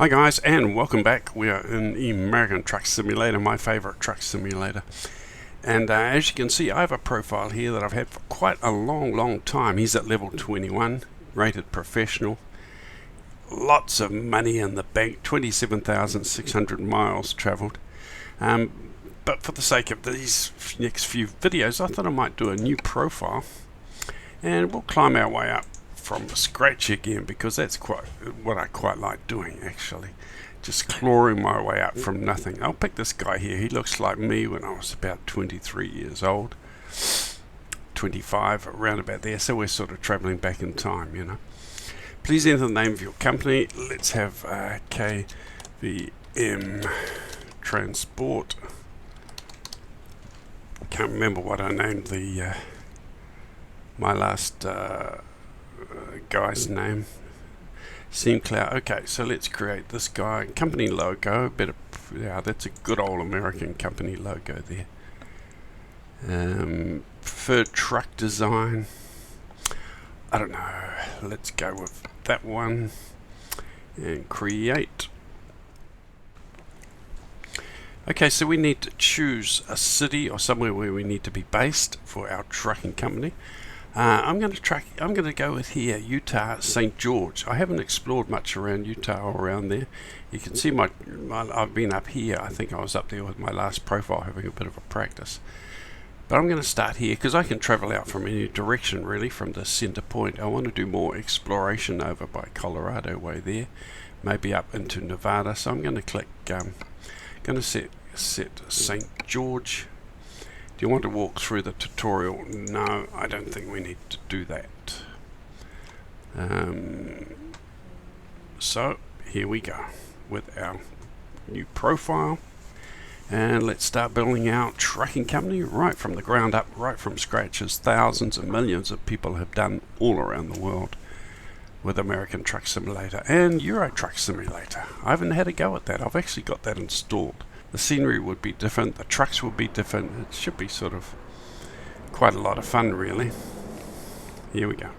Hi guys, and welcome back. We are in American Truck Simulator, my favorite truck simulator. And as you can see, I have a profile here that I've had for quite a long time. He's at level 21, rated professional. Lots of money in the bank, 27,600 miles traveled. But for the sake of these next few videos, I thought I might do a new profile. And we'll climb our way up from scratch again, because that's quite what I quite like doing, actually, just clawing my way up from nothing. I'll pick this guy here. He looks like me when I was about 23 years old, 25, around about there, so we're sort of traveling back in time, you know. Please enter the name of your company. Let's have KVM Transport. Can't remember what I named the my last guy's name. Sinclair. Okay, so let's create this guy. Company logo. Yeah, that's a good old American company logo there. Preferred truck design. I don't know. Let's go with that one and create. Okay, so we need to choose a city or somewhere where we need to be based for our trucking company. I'm going to go with here, Utah, St. George. I haven't explored much around Utah or around there. You can see I've been up here. I think I was up there with my last profile having a bit of a practice. But I'm going to start here because I can travel out from any direction really from the center point. I want to do more exploration over by Colorado way there, maybe up into Nevada. So I'm going to click, going to set St. George. Do you want to walk through the tutorial? No, I don't think we need to do that. So here we go with our new profile, and let's start building our trucking company right from the ground up, right from scratch, as thousands and millions of people have done all around the world with American Truck Simulator and Euro Truck Simulator. I haven't had a go at that. I've actually got that installed. The scenery would be different, the trucks would be different. It should be sort of quite a lot of fun, really. Here we go.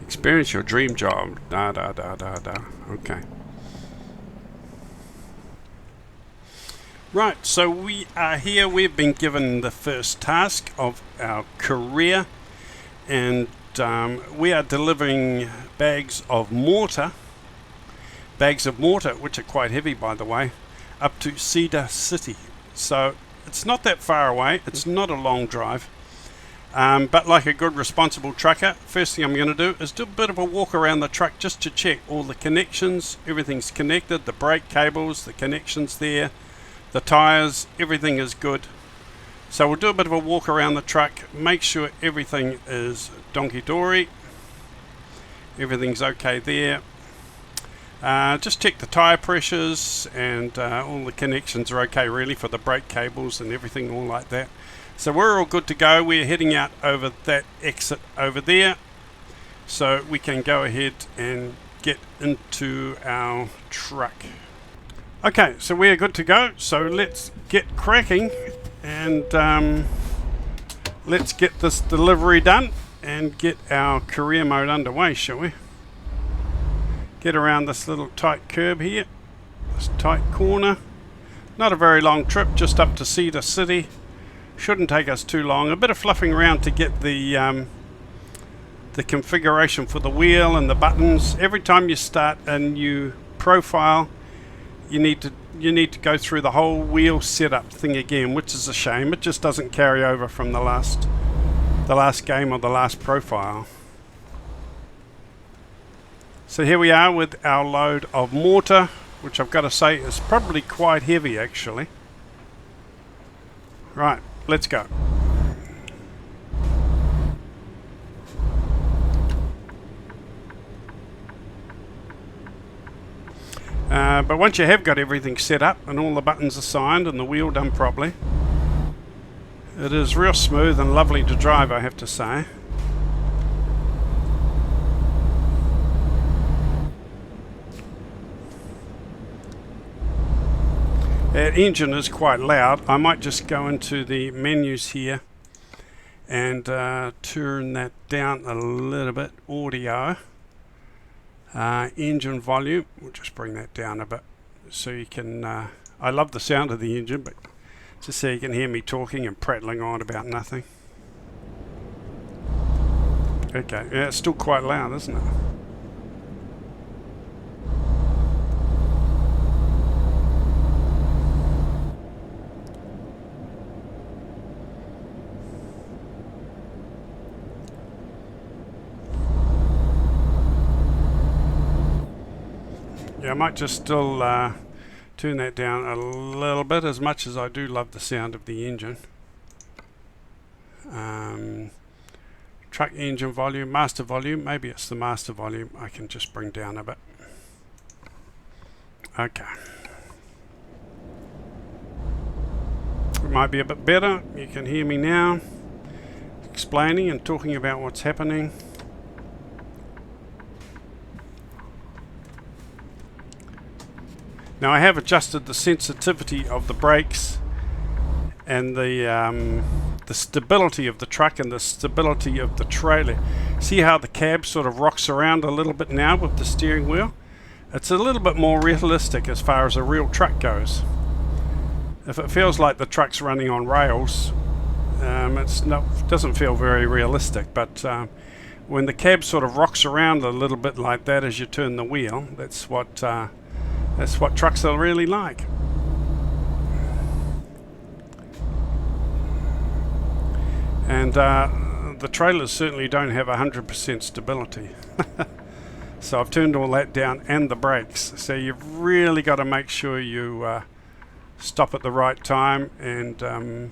Experience your dream job. Okay. Right, so we are here. We've been given the first task of our career, and we are delivering bags of mortar, which are quite heavy, by the way, up to Cedar City. So it's not that far away. It's not a long drive. But like a good responsible trucker, first thing I'm going to do is do a bit of a walk around the truck just to check all the connections. Everything's connected, the brake cables, the connections there, the tires, everything is good. So we'll do a bit of a walk around the truck, make sure everything is donkey-dory. Everything's okay there. Just check the tire pressures, and all the connections are okay really for the brake cables and everything, all like that. So we're all good to go. We're heading out over that exit over there, so we can go ahead and get into our truck. Okay, so we're good to go, so let's get cracking, and let's get this delivery done and get our career mode underway, shall we? Get around this little tight curb here, this tight corner. Not a very long trip, just up to Cedar City. Shouldn't take us too long. A bit of fluffing around to get the configuration for the wheel and the buttons. Every time you start a new profile, you need to go through the whole wheel setup thing again, which is a shame. It just doesn't carry over from the last game or the last profile. So here we are with our load of mortar, which I've got to say is probably quite heavy actually. Right, let's go. But once you have got everything set up and all the buttons assigned and the wheel done properly, it is real smooth and lovely to drive, I have to say. That engine is quite loud. I might just go into the menus here and turn that down a little bit, audio, Engine volume, we'll just bring that down a bit so you can, I love the sound of the engine, but just so you can hear me talking and prattling on about nothing. Okay, yeah, it's still quite loud, isn't it? Yeah, I might just still turn that down a little bit, as much as I do love the sound of the engine. Truck engine volume, master volume, maybe it's the master volume I can just bring down a bit. Okay. It might be a bit better. You can hear me now explaining and talking about what's happening. Now I have adjusted the sensitivity of the brakes and the stability of the truck and the stability of the trailer. See how the cab sort of rocks around a little bit now with the steering wheel? It's a little bit more realistic as far as a real truck goes. If it feels like the truck's running on rails, it doesn't feel very realistic, but when the cab sort of rocks around a little bit like that as you turn the wheel, that's what trucks are really like. And the trailers certainly don't have 100% stability. So I've turned all that down, and the brakes. So you've really got to make sure you stop at the right time and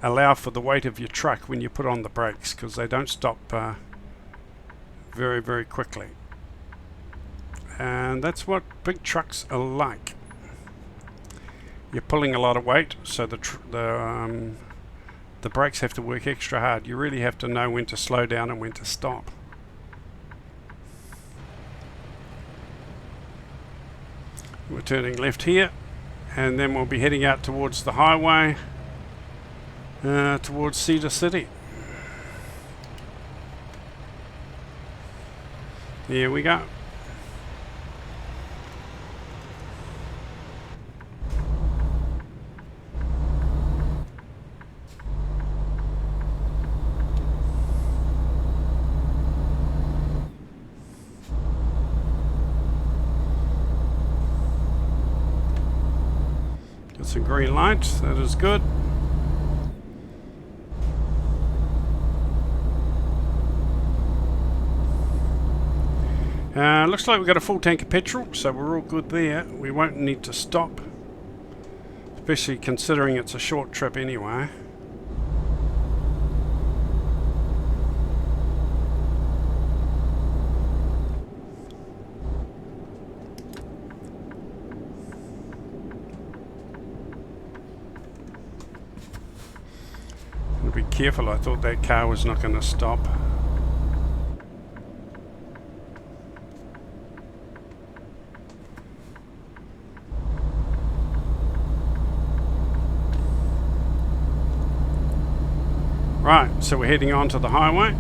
allow for the weight of your truck when you put on the brakes, because they don't stop very, very quickly. And that's what big trucks are like. You're pulling a lot of weight, so the brakes have to work extra hard. You really have to know when to slow down and when to stop. We're turning left here, and then we'll be heading out towards the highway, towards Cedar City. Here we go. It's a green light, that is good. Looks like we've got a full tank of petrol, so we're all good there. We won't need to stop, especially considering it's a short trip anyway. Be careful, I thought that car was not going to stop. Right, so we're heading on to the highway.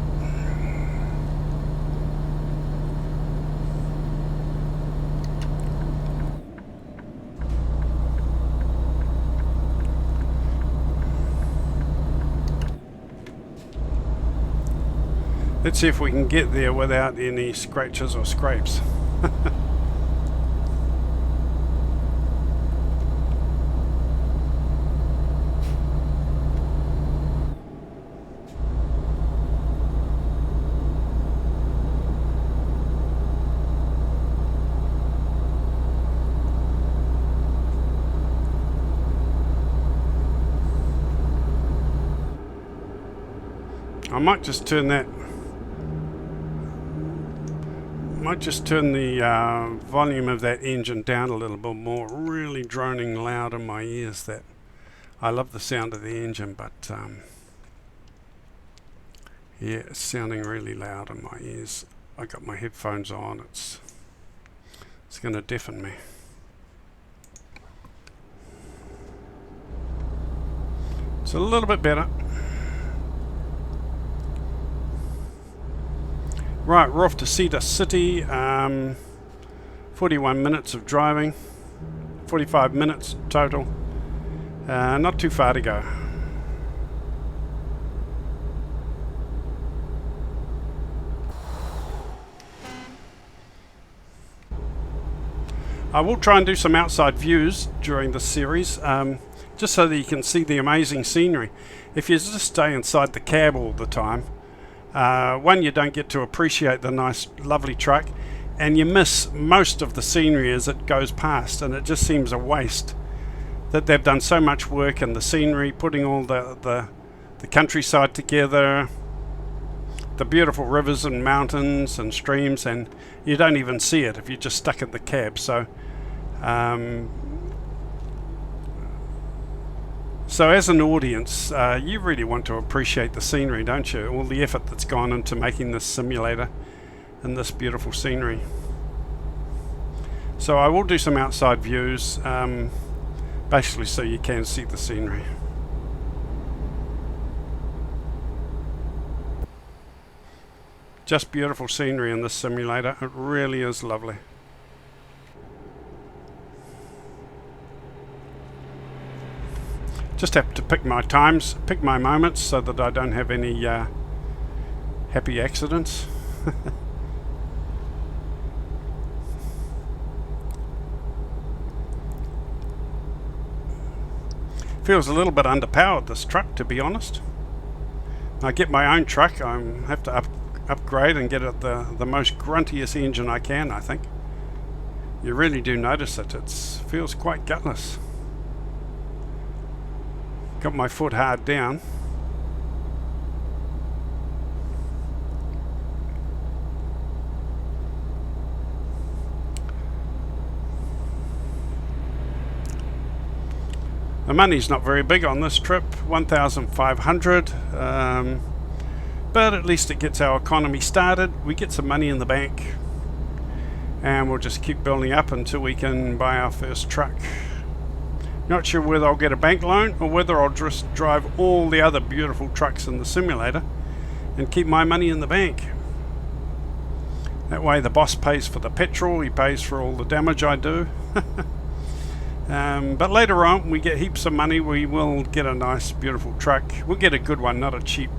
Let's see if we can get there without any scratches or scrapes. I might just turn that. Might just turn the volume of that engine down a little bit more. Really droning loud in my ears. That I love the sound of the engine, but yeah, it's sounding really loud in my ears. I got my headphones on. It's going to deafen me. It's a little bit better. Right, we're off to Cedar City. 41 minutes of driving, 45 minutes total. Not too far to go. I will try and do some outside views during the series, just so that you can see the amazing scenery. If you just stay inside the cab all the time, one, you don't get to appreciate the nice lovely truck, and you miss most of the scenery as it goes past, and it just seems a waste that they've done so much work in the scenery, putting all the countryside together, the beautiful rivers and mountains and streams, and you don't even see it if you're just stuck in the cab. So so as an audience, you really want to appreciate the scenery, don't you? All the effort that's gone into making this simulator and this beautiful scenery. So I will do some outside views, basically so you can see the scenery. Just beautiful scenery in this simulator. It really is lovely. Just have to pick my times, pick my moments, so that I don't have any happy accidents. Feels a little bit underpowered, this truck, to be honest. I get my own truck, I have to upgrade and get it the most gruntiest engine I can, I think. You really do notice it. It feels quite gutless. Got my foot hard down. The money's not very big on this trip, 1,500, but at least it gets our economy started. We get some money in the bank, and we'll just keep building up until we can buy our first truck. Not sure whether I'll get a bank loan or whether I'll just drive all the other beautiful trucks in the simulator and keep my money in the bank. That way the boss pays for the petrol, he pays for all the damage I do. But later on, we get heaps of money, we will get a nice beautiful truck. We'll get a good one, not a cheap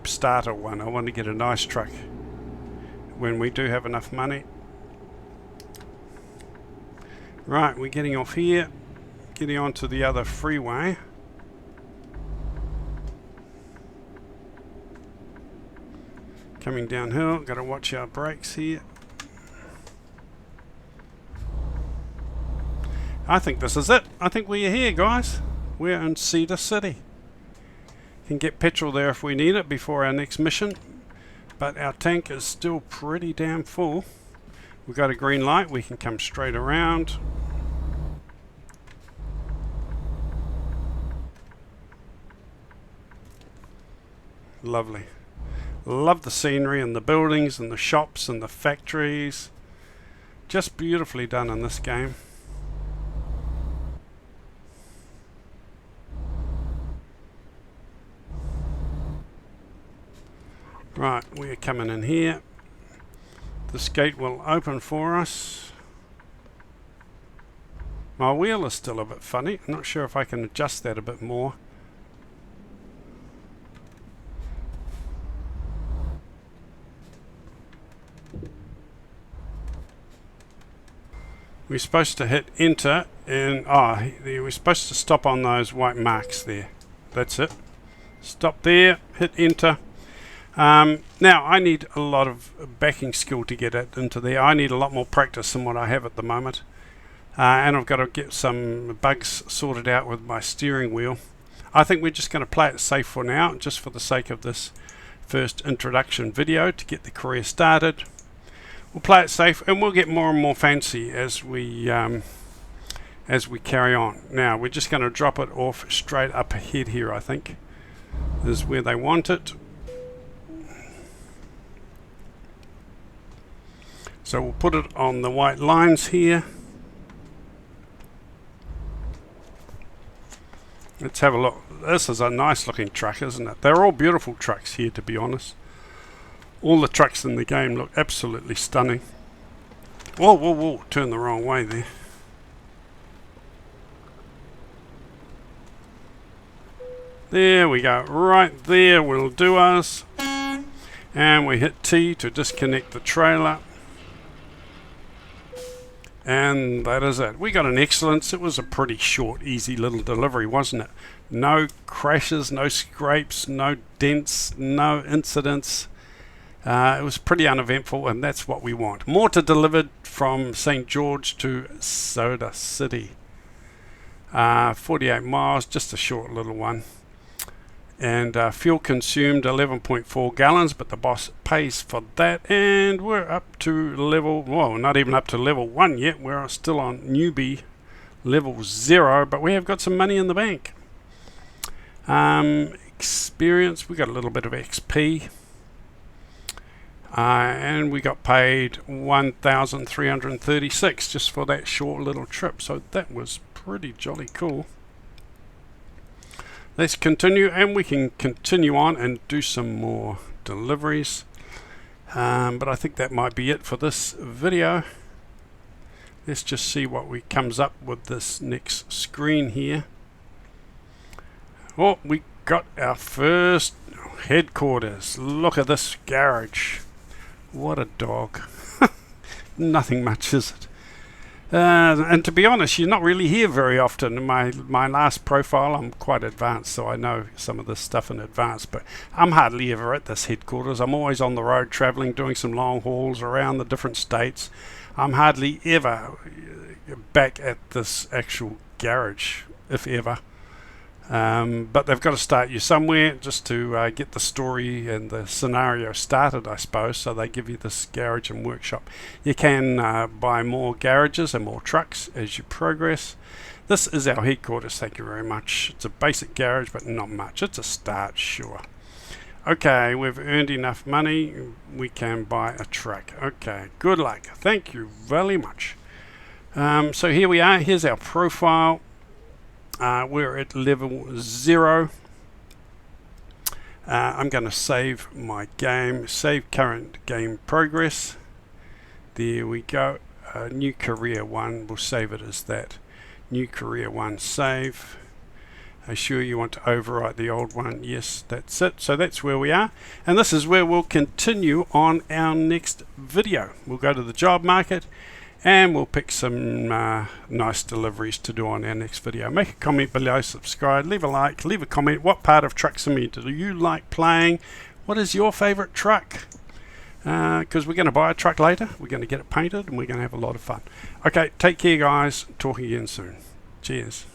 starter one. I want to get a nice truck when we do have enough money. Right, we're getting off here, getting onto the other freeway. Coming downhill, got to watch our brakes here. I think this is it. I think we're here, guys. We're in Cedar City. Can get petrol there if we need it before our next mission, but our tank is still pretty damn full. We've got a green light, we can come straight around. Lovely. Love the scenery and the buildings and the shops and the factories. Just beautifully done in this game. Right, we're coming in here. This gate will open for us. My wheel is still a bit funny. I'm not sure if I can adjust that a bit more. We're supposed to hit enter and we're supposed to stop on those white marks there. That's it. Stop there, hit enter. Now I need a lot of backing skill to get it into there. I need a lot more practice than what I have at the moment, and I've got to get some bugs sorted out with my steering wheel. I think we're just going to play it safe for now, just for the sake of this first introduction video to get the career started. We'll play it safe and we'll get more and more fancy as we carry on. Now we're just going to drop it off straight up ahead here. I think is where they want it. So we'll put it on the white lines here. Let's have a look. This is a nice looking truck, isn't it? They're all beautiful trucks here, to be honest. All the trucks in the game look absolutely stunning. Whoa, whoa, whoa, turn the wrong way there. There we go, right there will do us. And we hit T to disconnect the trailer. And that is it. We got an excellence. It was a pretty short, easy little delivery, wasn't it? No crashes, no scrapes, no dents, no incidents. It was pretty uneventful, and that's what we want. Mortar delivered from St. George to Soda City. 48 miles, just a short little one. And fuel consumed 11.4 gallons, but the boss pays for that. And we're up to level, well, not even up to level 1 yet. We're still on newbie level 0, but we have got some money in the bank. Experience, we got a little bit of XP. And we got paid 1,336 just for that short little trip. So that was pretty jolly cool. Let's continue, and we can continue on and do some more deliveries. But I think that might be it for this video. Let's just see what comes up with this next screen here. Oh, we got our first headquarters. Look at this garage. What a dog. Nothing much, is it? And to be honest, you're not really here very often. In my last profile, I'm quite advanced, so I know some of this stuff in advance, but I'm hardly ever at this headquarters. I'm always on the road traveling, doing some long hauls around the different states. I'm hardly ever back at this actual garage, if ever. But they've got to start you somewhere just to get the story and the scenario started, I suppose. So they give you this garage and workshop. You can buy more garages and more trucks as you progress. This is our headquarters, thank you very much. It's a basic garage, but not much. It's a start, sure. Okay, we've earned enough money. We can buy a truck. Okay, good luck. Thank you very much. So here we are. Here's our profile. We're at level 0. I'm going to save my game, save current game progress. There we go. New Career 1, we'll save it as that. New Career 1 save. Are you sure you want to overwrite the old one? Yes, that's it. So that's where we are. And this is where we'll continue on our next video. We'll go to the job market. And we'll pick some nice deliveries to do on our next video. Make a comment below, subscribe, leave a like, leave a comment. What part of Truck Simulator do you like playing? What is your favorite truck? Because we're going to buy a truck later. We're going to get it painted and we're going to have a lot of fun. Okay, take care guys. Talk again soon. Cheers.